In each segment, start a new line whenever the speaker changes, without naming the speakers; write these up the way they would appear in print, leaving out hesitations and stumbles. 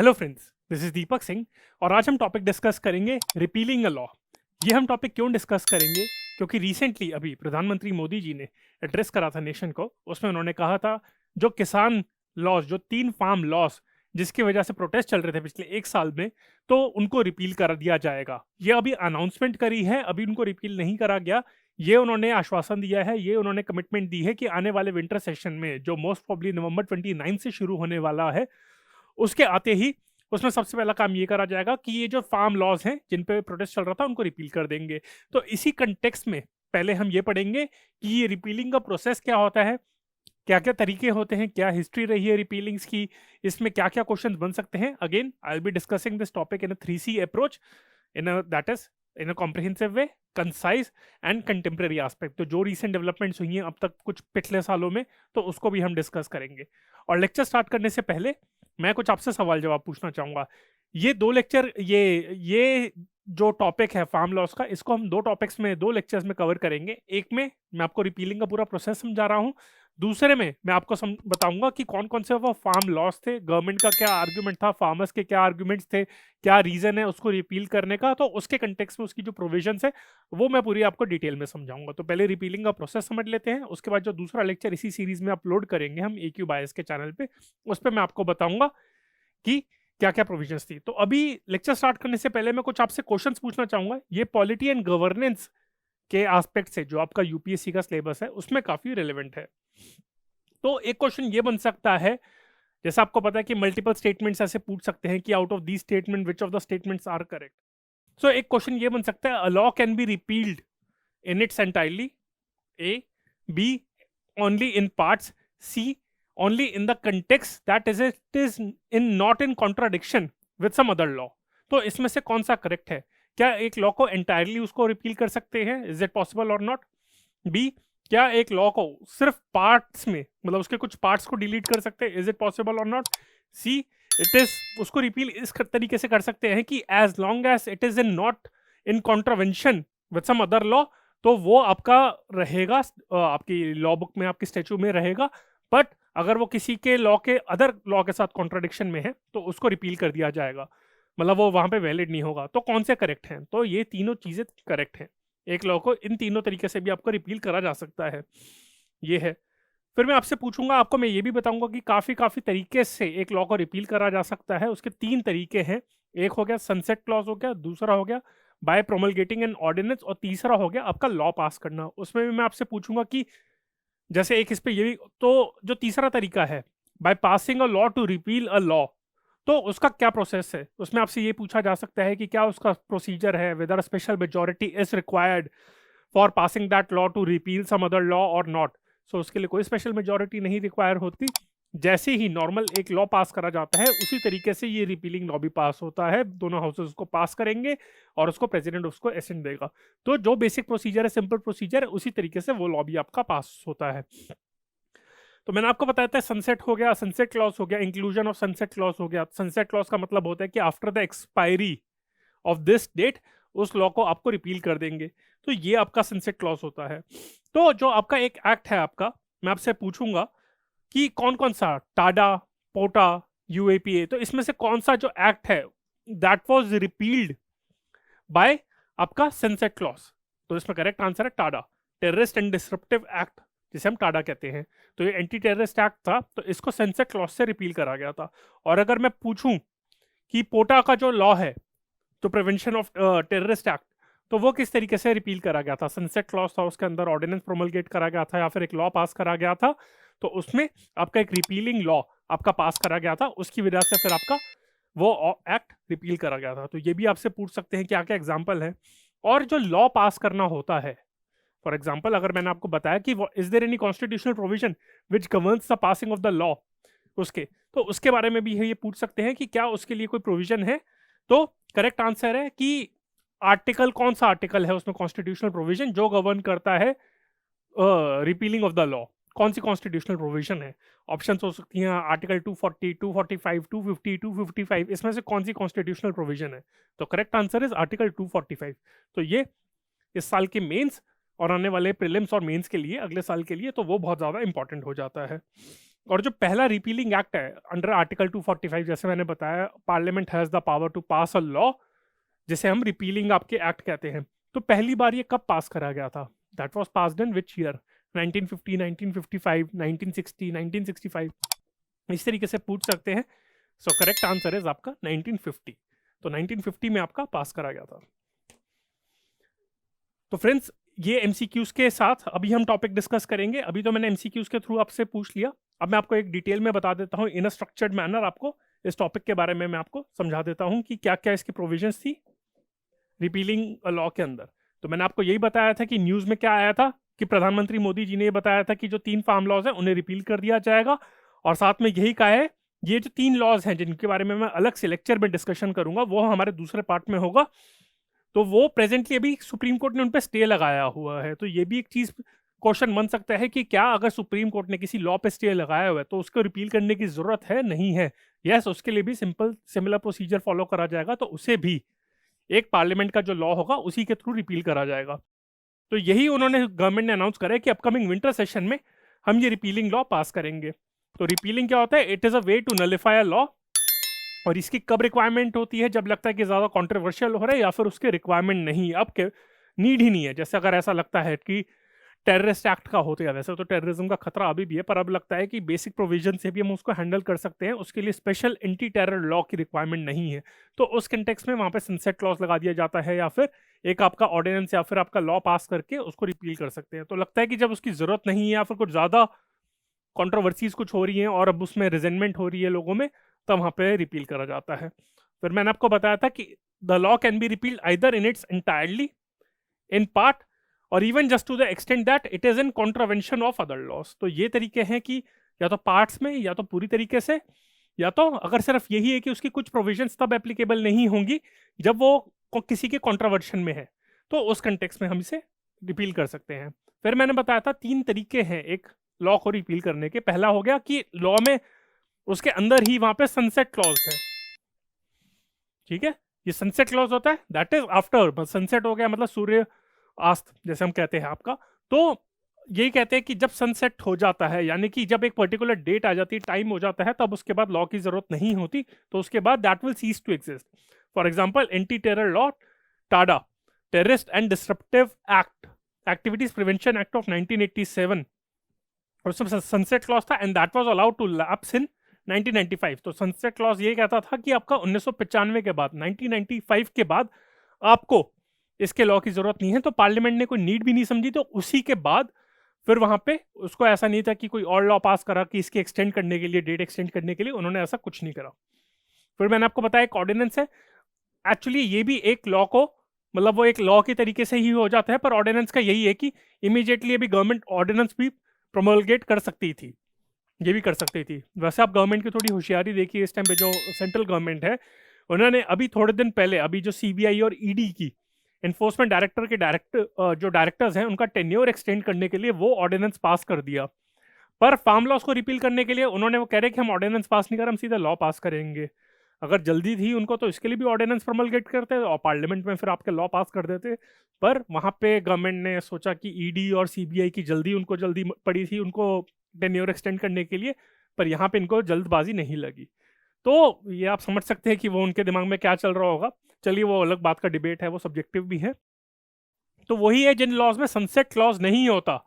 Hello friends, this is Deepak Singh और आज हम टॉपिक डिस्कस करेंगे रिपीलिंग अ लॉ। ये हम टॉपिक क्यों डिस्कस करेंगे? क्योंकि रिसेंटली अभी प्रधानमंत्री मोदी जी ने एड्रेस करा था नेशन को। उसमें उन्होंने कहा था जो किसान लॉज, जो 3 फार्म लॉज जिसकी वजह से प्रोटेस्ट चल रहे थे पिछले 1 साल में, तो उनको रिपील कर दिया जाएगा। ये अभी अनाउंसमेंट करी है, अभी उनको रिपील नहीं करा गया। ये उन्होंने आश्वासन दिया है, ये उन्होंने कमिटमेंट दी है कि आने वाले विंटर सेशन में, जो मोस्ट प्रॉब्ली नवंबर 29 से शुरू होने वाला है, उसके आते ही उसमें सबसे पहला काम ये करा जाएगा कि ये जो फार्म लॉज हैं जिन पे प्रोटेस्ट चल रहा था उनको रिपील कर देंगे। तो इसी कंटेक्स्ट में पहले हम ये पढ़ेंगे कि ये रिपीलिंग का प्रोसेस क्या होता है, क्या क्या तरीके होते हैं, क्या हिस्ट्री रही है रिपीलिंग्स की, इसमें क्या क्या क्वेश्चन बन सकते हैं। Again I will be discussing this topic in a 3C approach, that is in a comprehensive way, concise and contemporary aspect. तो जो रिसेंट डेवलपमेंट्स हुई हैं अब तक कुछ पिछले सालों में, तो उसको भी हम डिस्कस करेंगे। और लेक्चर स्टार्ट करने से पहले मैं कुछ आपसे सवाल जवाब पूछना चाहूंगा। ये 2 लेक्चर, ये जो टॉपिक है फार्म लॉस का, इसको हम 2 टॉपिक्स में, 2 लेक्चर्स में कवर करेंगे। एक में मैं आपको रिपीलिंग का पूरा प्रोसेस समझा रहा हूँ, दूसरे में मैं आपको बताऊंगा कि कौन कौन से वो फार्म लॉस थे, गवर्नमेंट का क्या आर्ग्यूमेंट था, फार्मर्स के क्या आर्ग्यूमेंट्स थे, क्या रीजन है उसको रिपील करने का। तो उसके कंटेक्स्ट में उसकी जो प्रोविजंस है वो मैं पूरी आपको डिटेल में समझाऊंगा। तो पहले रिपीलिंग का प्रोसेस समझ लेते हैं, उसके बाद जो दूसरा लेक्चर इसी सीरीज में अपलोड करेंगे हम AQ बायस के चैनल पे, उस पर मैं आपको बताऊंगा कि क्या क्या प्रोविजंस थी। तो अभी लेक्चर स्टार्ट करने से पहले मैं कुछ आपसे क्वेश्चंस पूछना चाहूंगा। ये पॉलिटी एंड गवर्नेंस के एस्पेक्ट से जो आपका यूपीएससी का सिलेबस है उसमें काफी रिलेवेंट है। तो एक क्वेश्चन ये बन सकता है, जैसा आपको पता है कि मल्टीपल स्टेटमेंट्स ऐसे पूछ सकते हैं कि out of these statement which of the statements are correct. So एक क्वेश्चन ये बन सकता है, a law can be repealed in its entirely, A, B only in parts, C only in the context that is it is in not in contradiction with some other law। तो इसमें से कौन सा correct है? क्या एक law को entirely उसको रिपील कर सकते हैं, इज इट पॉसिबल और नॉट? बी, क्या एक लॉ को सिर्फ पार्ट्स में, मतलब उसके कुछ पार्ट्स को डिलीट कर सकते हैं, इज इट पॉसिबल और नॉट? सी, इट इज उसको रिपील इस तरीके से कर सकते हैं कि as long as it is in not in contravention with some other law, तो वो आपका रहेगा, आपकी लॉ बुक में, आपकी स्टैच्यू में रहेगा। बट अगर वो किसी के लॉ के अदर लॉ के साथ कॉन्ट्राडिक्शन में है तो उसको रिपील कर दिया जाएगा, मतलब वो वहां पे वैलिड नहीं होगा। तो कौन से करेक्ट हैं? तो ये तीनों चीजें करेक्ट हैं। एक लॉ को इन तीनों तरीके से भी आपको रिपील करा जा सकता है, ये है। फिर मैं आपसे पूछूंगा, आपको मैं ये भी बताऊंगा कि काफी काफी तरीके से एक लॉ को रिपील करा जा सकता है। उसके 3 तरीके हैं। एक हो गया सनसेट क्लॉज हो गया, दूसरा हो गया बाय प्रोमलगेटिंग एन ऑर्डिनेंस, और तीसरा हो गया आपका लॉ पास करना। उसमें भी मैं आपसे पूछूंगा कि जैसे एक इस पे ये भी, तो जो तीसरा तरीका है by passing a law to repeal a law, तो उसका क्या प्रोसेस है? उसमें आपसे ये पूछा जा सकता है कि क्या उसका प्रोसीजर है, whether special majority is required for passing that law to repeal some other law और नॉट। सो उसके लिए कोई स्पेशल मेजोरिटी नहीं रिक्वायर होती। जैसे ही नॉर्मल एक लॉ पास करा जाता है उसी तरीके से ये रिपीलिंग लॉ भी पास होता है। दोनों हाउसेस उसको पास करेंगे और उसको प्रेसिडेंट उसको एसेंट देगा। तो जो बेसिक प्रोसीजर है, सिंपल प्रोसीजर है, उसी तरीके से वो लॉ भी आपका पास होता है। तो मैंने आपको बताया था सनसेट हो गया, सनसेट क्लॉज हो गया, इंक्लूजन ऑफ सनसेट क्लॉज हो गया। सनसेट क्लॉज का मतलब होता है कि after the expiry of this date उस लॉ को आपको रिपील कर देंगे। तो ये आपका सनसेट क्लॉज होता है। तो जो आपका एक एक्ट है आपका, मैं आपसे पूछूंगा कि कौन कौन सा, टाडा, पोटा, UAPA, तो इसमें से कौन सा जो एक्ट है दैट वाज रिपील्ड बाय आपका सनसेट क्लॉज? तो इसमें करेक्ट आंसर है Tada, terrorist and disruptive act, जिसे हम टाडा कहते हैं। तो ये एंटी टेररिस्ट एक्ट था, तो इसको सनसेट क्लॉज से रिपील करा गया था। और अगर मैं पूछूं कि पोटा का जो लॉ है, तो प्रिवेंशन ऑफ टेररिस्ट एक्ट, तो वो किस तरीके से रिपील करा गया था? सनसेट क्लॉज था, उसके अंदर ऑर्डिनेंस प्रोमलगेट करा गया था या फिर एक लॉ पास करा गया था, तो उसमें आपका एक रिपीलिंग लॉ आपका पास करा गया था, उसकी वजह से फिर आपका वो एक्ट रिपील करा गया था। तो ये भी आपसे पूछ सकते हैं क्या क्या एग्जाम्पल है। और जो लॉ पास करना होता है, फॉर एग्जाम्पल अगर मैंने आपको बताया कि is there any constitutional provision which governs the passing of the law, उसके, तो उसके बारे में भी ये पूछ सकते हैं कि क्या उसके लिए कोई प्रोविजन है। तो करेक्ट आंसर है कि आर्टिकल, कौन सा आर्टिकल है उसमें कॉन्स्टिट्यूशनल प्रोविजन जो गवर्न करता है रिपीलिंग ऑफ द लॉ, कौन सी कॉन्स्टिट्यूशनल प्रोविजन है? ऑप्शन हो सकती हैं आर्टिकल 240, 245, 250, 255, इसमें से कौन सी कॉन्स्टिट्यूशनल प्रोविजन है? तो करेक्ट आंसर इज आर्टिकल 245। तो ये इस साल के मेंस और आने वाले प्रीलिम्स और मेंस के लिए, अगले साल के लिए, तो वो बहुत ज़्यादा इंपॉर्टेंट हो जाता है। और जो पहला रिपीलिंग एक्ट है अंडर आर्टिकल 245, जैसे मैंने बताया, parliament has the power to pass a law, जिसे हम रिपीलिंग आपके एक्ट कहते हैं। तो पहली बार ये कब पास करा गया था? That was passed in which year? 1950, 1955, 1960, 1965, इस तरीके से पूछ सकते हैं। सो करेक्ट आंसर इज आपका 1950। तो 1950 में आपका पास करा गया था। तो फ्रेंड्स, ये एमसीक्यूज के साथ अभी हम टॉपिक डिस्कस करेंगे। अभी तो मैंने एमसीक्यूज के थ्रू आपसे पूछ लिया, अब मैं आपको एक डिटेल में बता देता हूँ इन अ स्ट्रक्चर्ड मैनर। आपको इस टॉपिक के बारे में मैं आपको समझा देता हूँ कि क्या क्या इसकी प्रोविजंस थी रिपीलिंग लॉ के अंदर। तो मैंने आपको यही बताया था कि न्यूज़ में क्या आया था कि प्रधानमंत्री मोदी जी ने ये बताया था कि जो 3 फार्म लॉज हैं उन्हें रिपील कर दिया जाएगा, और साथ में यही कहा है ये जो 3 लॉज हैं जिनके बारे में मैं अलग से लेक्चर में डिस्कशन करूंगा, वो हमारे दूसरे पार्ट में होगा। तो वो प्रेजेंटली अभी सुप्रीम कोर्ट ने उन पर स्टे लगाया हुआ है। तो ये भी एक चीज क्वेश्चन बन सकता है कि क्या अगर सुप्रीम कोर्ट ने किसी लॉ पे स्टे लगाया हुआ है तो उसको रिपील करने की जरूरत है, नहीं है? यस, उसके लिए भी सिंपल सिमिलर प्रोसीजर फॉलो करा जाएगा, तो उसे भी एक पार्लियामेंट का जो लॉ होगा उसी के थ्रू रिपील करा जाएगा। तो यही उन्होंने गवर्नमेंट ने अनाउंस करा है कि अपकमिंग विंटर सेशन में हम ये रिपीलिंग लॉ पास करेंगे। तो रिपीलिंग क्या होता है? It is a way to nullify a law. और इसकी कब रिक्वायरमेंट होती है? जब लगता है कि ज्यादा कॉन्ट्रोवर्शियल हो रहा है या फिर उसके रिक्वायरमेंट नहीं, अब के नीड ही नहीं है। जैसे अगर ऐसा लगता है कि टेररिस्ट एक्ट का होते हैं, वैसे तो टेररिज्म का खतरा अभी भी है, पर अब लगता है कि बेसिक प्रोविजन से भी हम उसको हैंडल कर सकते हैं, उसके लिए स्पेशल एंटी टेरर लॉ की रिक्वायरमेंट नहीं है। तो उस कंटेक्स्ट में वहां पे सनसेट क्लॉज लगा दिया जाता है, या फिर एक आपका ऑर्डिनेंस या फिर आपका लॉ पास करके उसको रिपील कर सकते हैं। तो लगता है कि जब उसकी जरूरत नहीं है या फिर कुछ ज्यादा कंट्रोवर्सीज कुछ हो रही हैं और अब उसमें रिजेंटमेंट हो रही है लोगों में, तब वहां पे रिपील करा जाता है। फिर मैंने आपको बताया था कि the law can be repealed either in its entirely, in part, और even just to the extent that it is in contravention of other laws. तो ये तरीके हैं कि या तो पार्ट्स में, या तो पूरी तरीके से, या तो अगर सिर्फ यही है कि उसकी कुछ प्रोविजंस तब एप्लीकेबल नहीं होंगी जब वो किसी के कॉन्ट्रावर्शन में है, तो उस कंटेक्स्ट में हम इसे रिपील कर सकते हैं। फिर मैंने बताया था 3 तरीके हैं एक लॉ को रिपील करने के। पहला हो गया कि लॉ में उसके अंदर ही वहां पे सनसेट क्लॉज है, ठीक है? ये सनसेट क्लॉज होता है, दैट इज आफ्टर सनसेट हो गया, मतलब सूर्य आस्त जैसे हम कहते हैं आपका। तो यही कहते हैं कि जब सनसेट हो जाता है, यानी कि जब एक पर्टिकुलर डेट आ जाती है, टाइम हो जाता है, तब उसके बाद लॉ की जरूरत नहीं होती, तो उसके बाद that will cease to exist. For example, anti terror law, TADA, terrorist and disruptive act, activities prevention act of 1987, और उसमें सनसेट क्लॉज था, and that was allowed to lapse in 1995। तो सनसेट क्लॉज ये कहता था कि आपका 1995 के बाद, 1995 के बाद आपको इसके लॉ की जरूरत नहीं है। तो पार्लियामेंट ने कोई नीड भी नहीं समझी, तो उसी के बाद फिर वहां पे उसको ऐसा नहीं था कि कोई और लॉ पास करा कि इसके एक्सटेंड करने के लिए, डेट एक्सटेंड करने के लिए, उन्होंने ऐसा कुछ नहीं करा। फिर मैंने आपको बताया एक ऑर्डिनेंस है, एक्चुअली ये भी एक लॉ को, मतलब वो एक लॉ के तरीके से ही हो जाता है, पर ऑर्डिनेंस का यही है कि इमीडिएटली अभी गवर्नमेंट ऑर्डिनेंस भी प्रोमोलगेट कर सकती थी, ये भी कर सकती थी। वैसे आप गवर्नमेंट की थोड़ी होशियारी देखिए इस टाइम पे, जो सेंट्रल गवर्नमेंट है उन्होंने अभी थोड़े दिन पहले, अभी जो सीबीआई और ईडी की एनफोर्समेंट डायरेक्टर के जो डायरेक्टर्स हैं उनका टेन्योर एक्सटेंड करने के लिए वो ऑर्डिनेंस पास कर दिया। पर फार्म लॉस को रिपील करने के लिए उन्होंने वो कह रहे कि हम ऑर्डिनेंस पास नहीं कर, हम सीधा लॉ पास करेंगे। अगर जल्दी थी उनको तो इसके लिए भी ऑर्डिनेंस प्रोमलगेट करते और पार्लियामेंट में फिर आपके लॉ पास कर देते। पर वहां पे गवर्नमेंट ने सोचा कि ईडी और सीबीआई की उनको जल्दी पड़ी थी उनको टेन्योर एक्सटेंड करने के लिए, पर यहाँ पे इनको जल्दबाजी नहीं लगी। तो ये आप समझ सकते हैं कि वो उनके दिमाग में क्या चल रहा होगा। चलिए, वो अलग बात का डिबेट है, वो सब्जेक्टिव भी है। तो वही है, जिन लॉज में सनसेट क्लॉज नहीं होता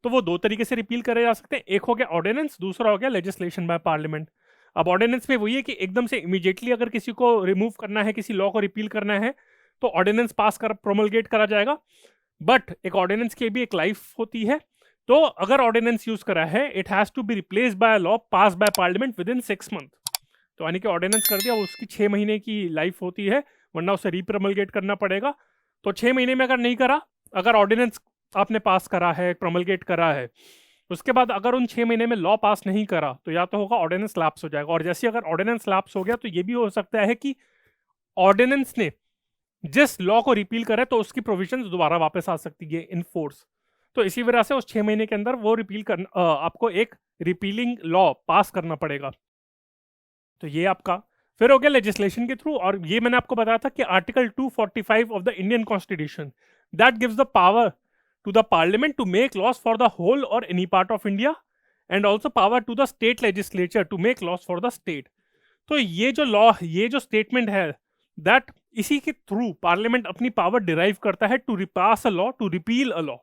तो वो 2 तरीके से रिपील करे जा सकते हैं। एक हो गया ऑर्डिनेंस, दूसरा हो गया लेजिस्लेशन बाय पार्लियामेंट। अब ऑर्डिनेंस में वही है कि एकदम से इमीडिएटली अगर किसी को रिमूव करना है, किसी लॉ को रिपील करना है, तो ऑर्डिनेंस पास कर प्रोमलगेट करा जाएगा। बट एक ऑर्डिनेंस की भी एक लाइफ होती है, तो अगर ऑर्डिनेंस यूज करा है, it has to be replace by law pass by parliament within 6 month. तो यानी कि ऑर्डिनेंस कर दिया, उसकी 6 महीने की लाइफ होती है, वरना उसे रीप्रमलगेट करना पड़ेगा। तो 6 महीने में अगर नहीं करा, अगर ऑर्डिनेंस आपने पास करा है, प्रोमलगेट करा है, उसके बाद अगर उन 6 महीने में लॉ पास नहीं करा, तो या तो होगा ऑर्डिनेंस लैप्स हो जाएगा। और जैसे अगर ऑर्डिनेंस लैप्स हो गया, तो ये भी हो सकता है कि ऑर्डिनेंस ने जिस लॉ को रिपील करे तो उसकी प्रोविजंस दोबारा वापस आ सकती है इन फोर्स। तो इसी वजह से उस 6 महीने के अंदर वो रिपील करना, आपको एक रिपीलिंग लॉ पास करना पड़ेगा। तो ये आपका फिर हो गया लेजिस्लेशन के थ्रू। और ये मैंने आपको बताया था कि article 245 of the Indian constitution that gives the power to the parliament to make laws for the whole और any part of India and also power to the state legislature to make laws for the state. तो ये जो law, ये जो statement है, that इसी के through parliament अपनी पावर डिराइव करता है to pass a law, to repeal a law.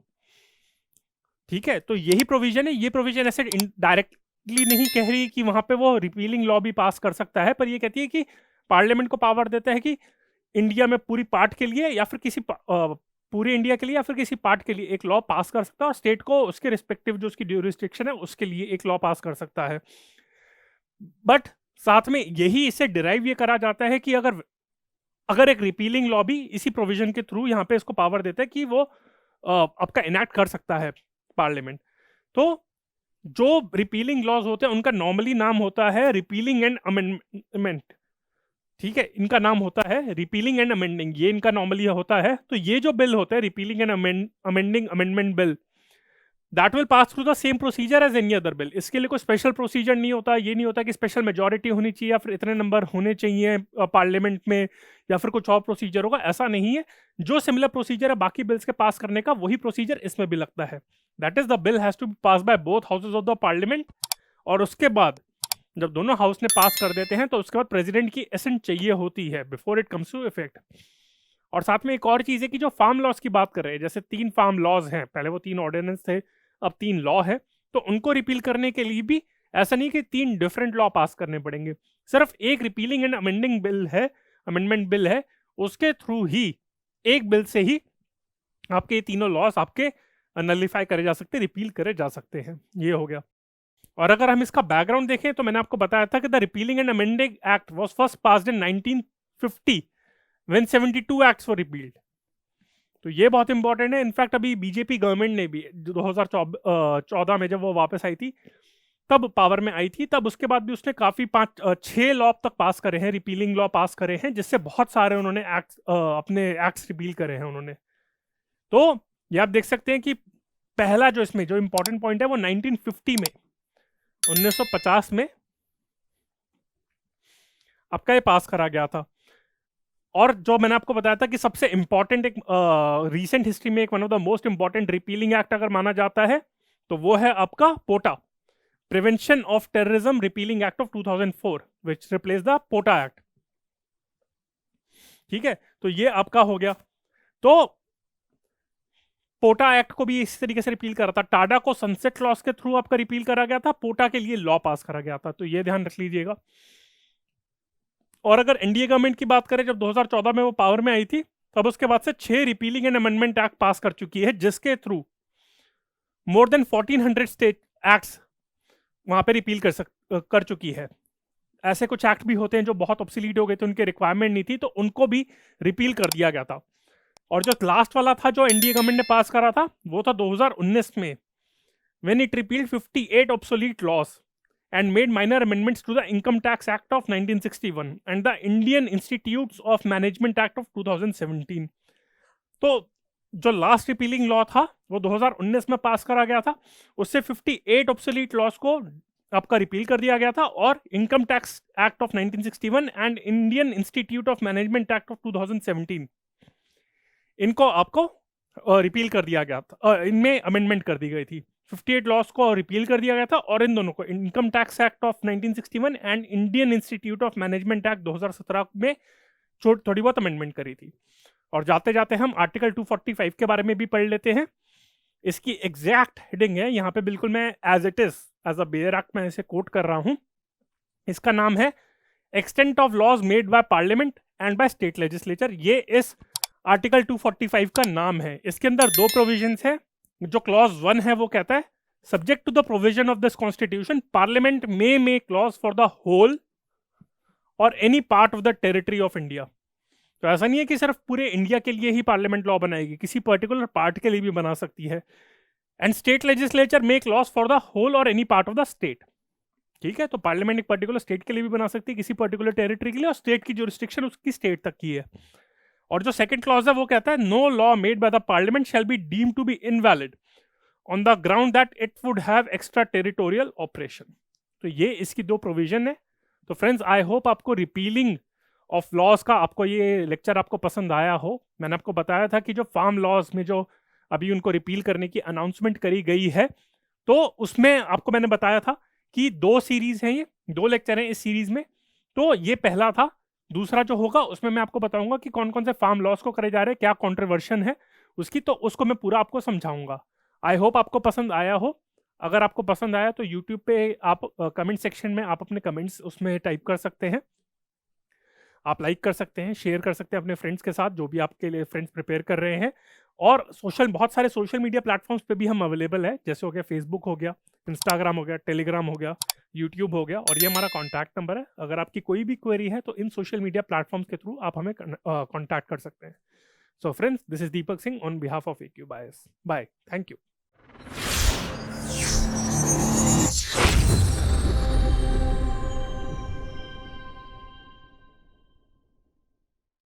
ठीक है, तो यही प्रोविजन है। ये प्रोविजन ऐसे डायरेक्टली नहीं कह रही कि वहां पे वो रिपीलिंग लॉ भी पास कर सकता है, पर ये कहती है कि पार्लियामेंट को पावर देता है कि इंडिया में पूरी पार्ट के लिए या फिर पूरे इंडिया के लिए या फिर किसी पार्ट के लिए एक लॉ पास कर सकता है, और स्टेट को उसके रिस्पेक्टिव जो उसकी ड्यूरिस्डिक्शन है उसके लिए एक लॉ पास कर सकता है। बट साथ में यही इससे डिराइव ये करा जाता है कि अगर एक रिपीलिंग लॉ भी इसी प्रोविजन के थ्रू यहाँ पे इसको पावर देता है कि वो आपका इनैक्ट कर सकता है पार्लियामेंट। तो जो रिपीलिंग लॉज होते हैं उनका नॉर्मली नाम होता है रिपीलिंग एंड अमेंडमेंट। ठीक है, इनका नाम होता है रिपीलिंग एंड अमेंडिंग, ये इनका नॉर्मली होता है। तो ये जो बिल होता है repealing and amending amendment bill, that will pass through the same procedure as any other bill. इसके लिए कोई स्पेशल प्रोसीजर नहीं होता। ये नहीं होता कि स्पेशल मेजोरिटी होनी चाहिए या फिर इतने नंबर होने चाहिए पार्लियामेंट में या फिर कुछ और प्रोसीजर होगा, ऐसा नहीं है। जो सिमिलर प्रोसीजर है बाकी बिल्स के पास करने का, वही प्रोसीजर इसमें भी लगता है। That is the bill has to be pass by both houses of the parliament, और उसके बाद जब दोनों हाउस ने पास कर देते हैं तो उसके बाद प्रेसिडेंट की एसेंट चाहिए होती है before it comes to effect. और साथ में एक और चीज है कि जो फार्म लॉज की बात कर रहे हैं, जैसे 3 फार्म लॉज हैं, पहले वो 3 ऑर्डिनेंस थे, अब 3 लॉ है, तो उनको रिपील करने के लिए भी ऐसा नहीं कि 3 डिफरेंट लॉ पास करने पड़ेंगे। सिर्फ एक रिपीलिंग एंड अमेंडिंग बिल है, अमेंडमेंट बिल है, उसके थ्रू ही एक बिल से ही आपके ये तीनों लॉस आपके नलिफाई करे जा सकते हैं, रिपील करे जा सकते हैं। ये हो गया। और अगर हम इसका बैकग्राउंड देखें तो मैंने आपको बताया था कि the repealing and amending act was first passed in 1950 when 72 acts were repealed. तो ये बहुत इंपॉर्टेंट है। इनफैक्ट अभी बीजेपी गवर्नमेंट ने भी 2014 में जब वो वापस आई थी, तब पावर में आई थी, तब उसके बाद भी उसने काफी 6 लॉ तक पास करे हैं, रिपीलिंग लॉ पास करे हैं, जिससे बहुत सारे उन्होंने एक्ट अपने एक्ट्स रिपील करे हैं उन्होंने। तो ये आप देख सकते हैं कि पहला जो इसमें जो इंपॉर्टेंट पॉइंट है वो 1950 में, 1950 में आपका ये पास करा गया था। और जो मैंने आपको बताया था कि सबसे इंपॉर्टेंट एक रीसेंट हिस्ट्री में एक one of the most important repealing act अगर माना जाता है तो वो है आपका POTA, prevention of terrorism repealing act of 2004, which replace the POTA act. ठीक है, तो ये आपका हो गया। तो पोटा एक्ट को भी इस तरीके से रिपील करा था। टाडा को सनसेट क्लॉज के थ्रू आपका रिपील करा गया था, पोटा के लिए लॉ पास करा गया था। तो ये ध्यान रख लीजिएगा। और अगर एनडीए गवर्नमेंट की बात करें, जब 2014 में वो पावर में आई थी, तब उसके बाद से 6 रिपीलिंग एंड अमेंडमेंट एक्ट पास कर चुकी है, जिसके through more than 1400 state acts वहां पे रिपील कर चुकी है। ऐसे कुछ एक्ट भी होते हैं जो बहुत ऑब्सोलीट हो गए थे, उनके रिक्वायरमेंट नहीं थी, तो उनको भी रिपील कर दिया गया था। और जो लास्ट वाला था जो एनडीए गवर्नमेंट ने पास करा था, वो था 2019 में, when it repealed 58 obsolete laws and made minor amendments to the Income Tax Act of 1961 and the Indian Institutes of Management Act of 2017। तो जो लास्ट रिपीलिंग लॉ था वो 2019 में पास करा गया था, उससे 58 ऑब्सोलीट लॉज को आपका रिपील कर दिया गया था, और income tax act of 1961 and Indian institute of management act of 2017, इनको आपको रिपील कर दिया गया था, इनमें अमेंडमेंट कर दी गई थी। 58 लॉस को रिपील कर दिया गया था, और इन दोनों को income tax act of 1961 and Indian institute of management act 2017 में थोड़ी बहुत अमेंडमेंट करी थी। और जाते जाते हम आर्टिकल 245 के बारे में भी पढ़ लेते हैं। इसकी एग्जैक्ट हेडिंग है यहाँ पे, बिल्कुल मैं as it is as a bare act में इसे कोट कर रहा हूँ। इसका नाम है extent of laws made by parliament and by state legislature. ये इस आर्टिकल 245 का नाम है। इसके अंदर 2 प्रोविजंस है। जो क्लॉज 1 है वो कहता है, subject to the provision of this constitution parliament may make laws for the whole और any part of the territory of India. तो ऐसा नहीं है कि सिर्फ पूरे इंडिया के लिए ही पार्लियामेंट लॉ बनाएगी, किसी पर्टिकुलर पार्ट के लिए भी बना सकती है। And state legislature make laws for the whole और any part of the state. ठीक है, तो पार्लियामेंट एक पर्टिकुलर स्टेट के लिए भी बना सकती है, किसी पर्टिकुलर टेरिटरी के लिए, और स्टेट की जुरिस्डिक्शन उसकी स्टेट तक की है। और जो सेकंड क्लॉज है वो कहता है, no law made by the parliament shall be deemed to be invalid on the ground that it would have extra territorial operation. तो ये इसकी 2 प्रोविजन है। तो फ्रेंड्स, आई होप आपको रिपीलिंग ऑफ लॉज का आपको ये लेक्चर आपको पसंद आया हो। मैंने आपको बताया था कि जो फार्म लॉज में जो अभी उनको रिपील करने की अनाउंसमेंट करी गई है, तो उसमें आपको मैंने बताया था कि 2 सीरीज़ हैं ये, 2 लेक्चर हैं इस सीरीज़ में। तो ये पहला था। दूसरा जो होगा उसमें मैं आपको बताऊँगा कि कौन-कौन से फार्म लॉस को करे जा रहे हैं, क्या कंट्रोवर्शन है उसकी, तो उसको मैं पूरा आपको समझाऊँगा। आई होप आपको पसंद आया हो। अगर आपको पसंद आया तो यूट्यूब पे आप कमेंट सेक्शन में आप अपने कमेंट्स उसमें टाइप कर सकते हैं। आप लाइक कर सकते हैं, शेयर कर सकते हैं अपने फ्रेंड्स के साथ, जो भी आपके लिए फ्रेंड्स प्रिपेयर कर रहे हैं। और बहुत सारे सोशल मीडिया प्लेटफ़ॉर्म्स पे भी हम अवेलेबल हैं, जैसे हो गया फेसबुक हो गया, इंस्टाग्राम हो गया, टेलीग्राम हो गया, यूट्यूब हो गया, और ये हमारा कॉन्टैक्ट नंबर है। अगर आपकी कोई भी क्वेरी है तो इन सोशल मीडिया प्लेटफ़ॉर्म्स के थ्रू आप हमें कॉन्टैक्ट कर सकते हैं। So friends, this is Deepak Singh on behalf of AQ bias. Bye, thank you.